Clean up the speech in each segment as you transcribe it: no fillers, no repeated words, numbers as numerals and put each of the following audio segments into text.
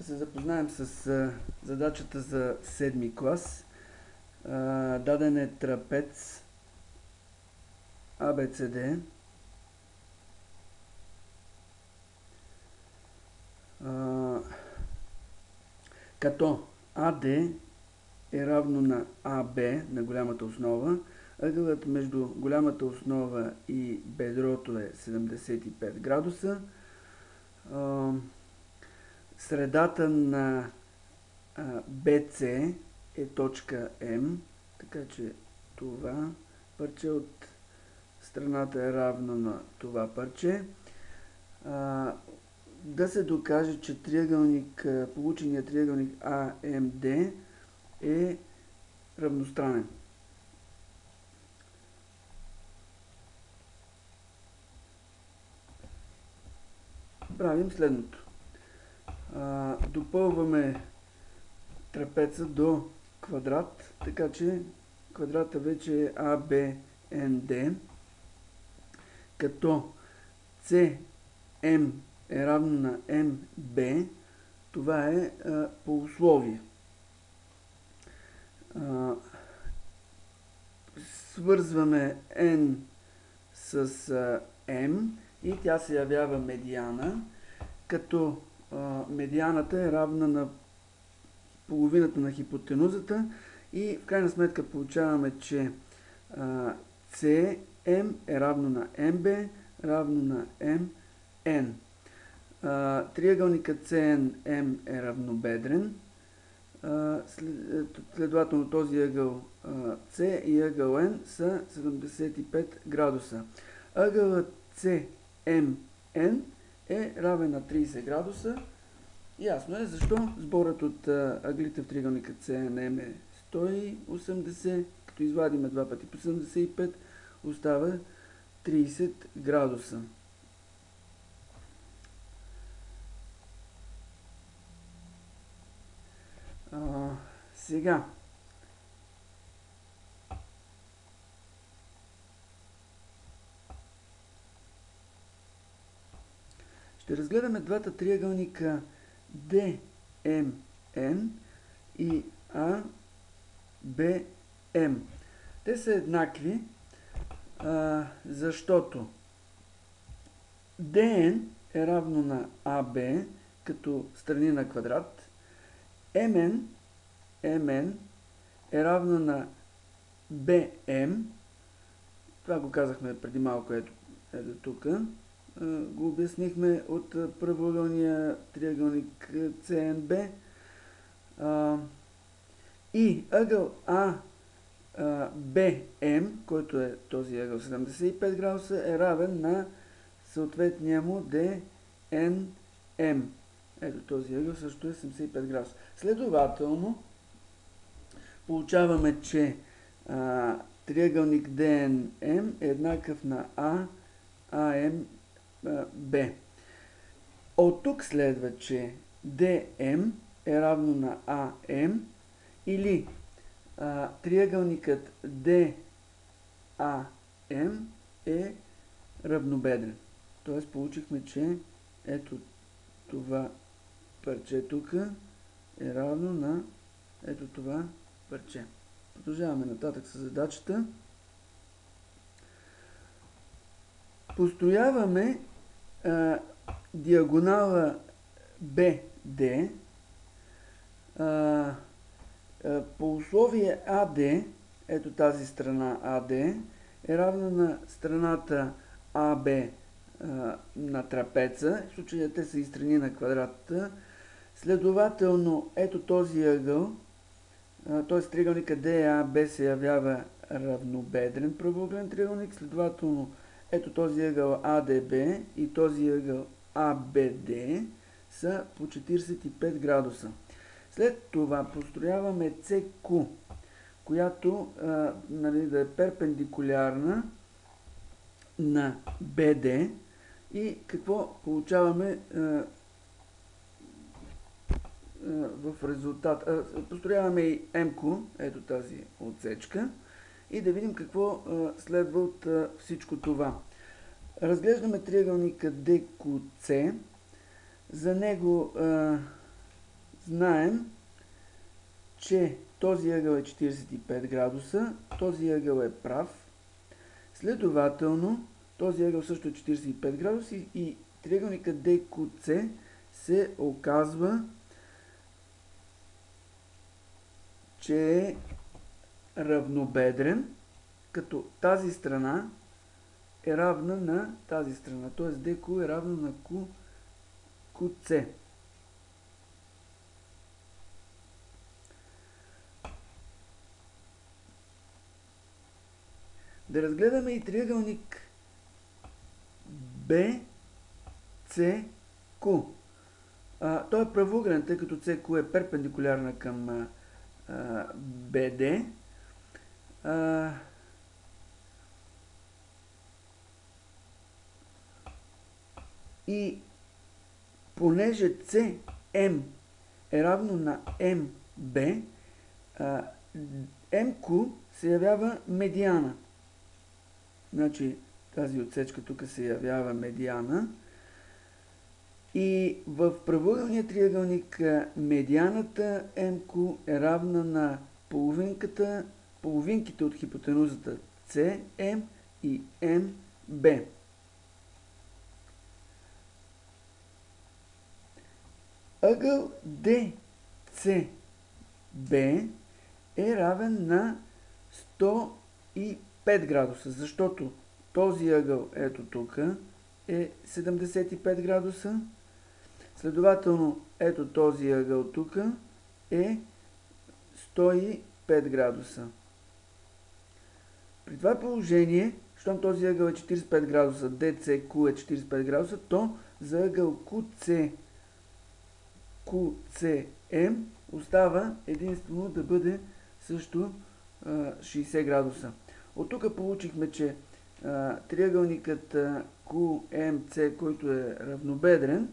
Да се запознаем с задачата за 7-ми клас. Даден е трапец ABCD. Като AD е равно на AB, на голямата основа. Ъгълът между голямата основа и бедрото е 75 градуса. Средата на BC е точка М, така че това парче от страната е равно на това парче. Да се докаже, че полученият триъгълник AMD е равностранен. Правим следното. Допълваме трапеца до квадрат, така че квадрата вече е ABND, като CM е равно на MB. Това е полусловие. Свързваме N с M и тя се явява медиана, като медианата е равна на половината на хипотенузата и в крайна сметка получаваме, че CM е равно на MB, равно на MN. Триъгълникът CNM е равнобедрен. Следователно този ъгъл C и ъгъл N са 75 градуса. Ъгълът CMN е равен на 30 градуса. Ясно е защо сборът от ъглите в триъгълника CNM е 180, като извадим 2 пъти по 75, остава 30 градуса. Сега ще разгледаме двата триъгълника DMN и ABM. Те са еднакви, защото DN е равно на AB като страни на квадрат, MN е равно на BM. Това го казахме преди малко, ето тук. Го обяснихме от правоъгълния триъгълник CNB. И ъгъл ABM, който е този ъгъл 75 градуса, е равен на съответния му DNM. Ето този ъгъл също е 75 градуса. Следователно, получаваме, че триъгълник DNM е еднакъв на AMB. От тук следва, че DM е равно на AM или триъгълникът DAM е равнобедрен. Тоест получихме, че ето това парче тук е равно на ето това парче. Продължаваме нататък с задачата. Построяваме диагонала BD. По условие AD, ето тази страна AD, е равна на страната AB на трапеца. В случая те са и страни на квадратата. Следователно, ето този ъгъл, т.е. триъгълника DAB се явява равнобедрен правоъгълен триъгълник. Следователно, ето този ъгъл ADB и този ъгъл ABD са по 45 градуса. След това построяваме CQ, която да е перпендикулярна на BD и какво получаваме в резултат. Построяваме и МQ, ето тази отсечка, и да видим какво следва от всичко това. Разглеждаме триъгълника DQC. За него знаем, че този ъгъл е 45 градуса, този ъгъл е прав. Следователно, този ъгъл също е 45 градуса и триъгълникът DQC се оказва, че е равнобедрен, като тази страна е равна на тази страна, т.е. DQ е равно на QC. Да разгледаме и триъгълник BCQ. Той е правоъгълен, тъй като CQ е перпендикулярна към BD. И понеже CM е равно на MB, MQ се явява медиана. Значи тази отсечка тук се явява медиана. И в правоъгълния триъгълник медианата MQ е равна на половинките от хипотенузата CM и MB. Ъгъл DCB е равен на 105 градуса, защото този ъгъл, ето тук, е 75 градуса. Следователно, ето този ъгъл тук е 105 градуса. При това положение, щом този ъгъл е 45 градуса, DCQ е 45 градуса, то за ъгъл QCM остава единствено да бъде също 60 градуса. От тук получихме, че триъгълникът QMC, който е равнобедрен,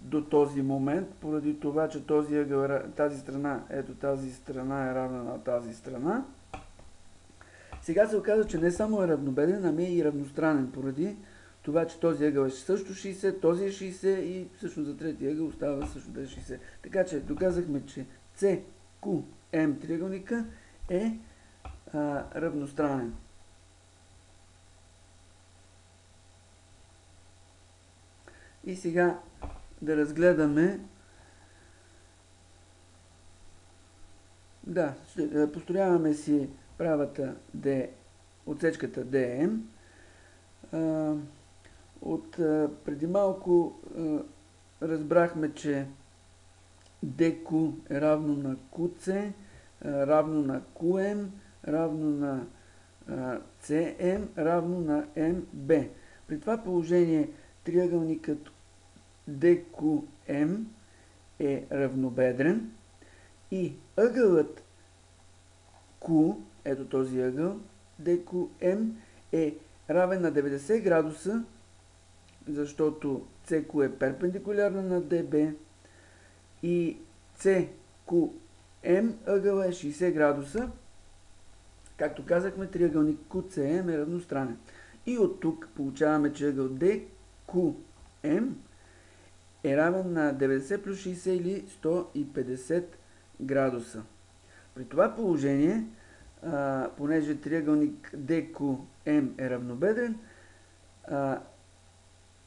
до този момент, поради това, че този ъгъл, тази страна е равна на тази страна, сега се оказва, че не само е равнобедрен, ами е и равностранен, поради това, че този ъгъл е също 60, този е 60 и всъщност за третия ъгъл остава също да е 60. Така че доказахме, че CQM триъгълника е равностранен. И сега да разгледаме, построяваме си правата отсечката DM. Преди малко разбрахме, че DQ е равно на QC, равно на QM, равно на CM, равно на MB. При това положение триъгълникът DQM е равнобедрен и ъгълът Q, ето този ъгъл, DQM е равен на 90 градуса, защото CQ е перпендикулярна на DB и CQM ъгъл е 60 градуса. Както казахме, триъгълник QCM е равностранен. И от тук получаваме, че ъгъл DQM е равен на 90 плюс 60 или 150 градуса. При това положение, понеже триъгълник DQM е равнобедрен,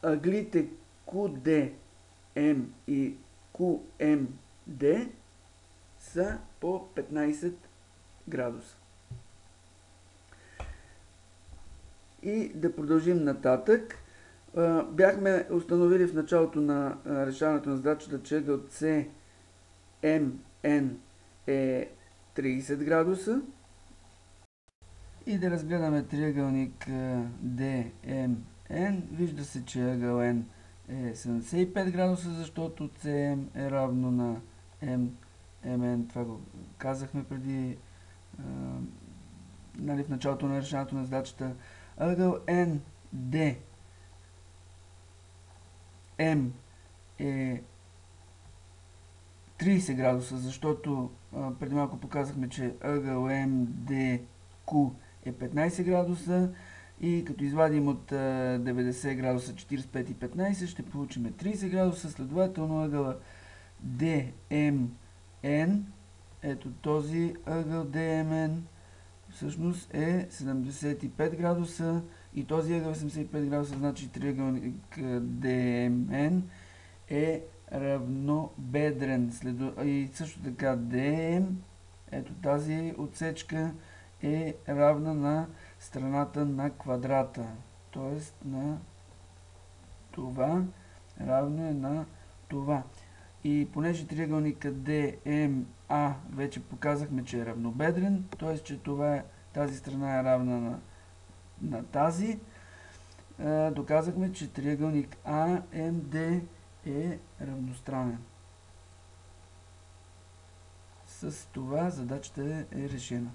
ъглите QDM и QMD са по 15 градуса. И да продължим нататък. Бяхме установили в началото на решаването на задачата, че ъгъл CMN е 30 градуса. И да разгледаме триъгълник DMN. Вижда се, че ъгъл N е 75 градуса, защото CM е равно на MN. Това го казахме преди в началото на решаването на задачата. Ъгъл NDM е 30 градуса, защото преди малко показахме, че ъгъл MDQ е 15 градуса и като извадим от 90 градуса 45 и 15 ще получим 30 градуса, следователно ъгъла DMN, ето този ъгъл DMN, всъщност е 75 градуса и този ъгъл 85 градуса, значи триъгълник DMN е равнобедрен. И също така DM, ето тази отсечка е равна на страната на квадрата, т.е. на това равно е на това. И понеже триъгълника DMA вече показахме, че е равнобедрен, т.е. че тази страна е равна на тази, доказахме, че триъгълник AMD е равностранен. С това задачата е решена.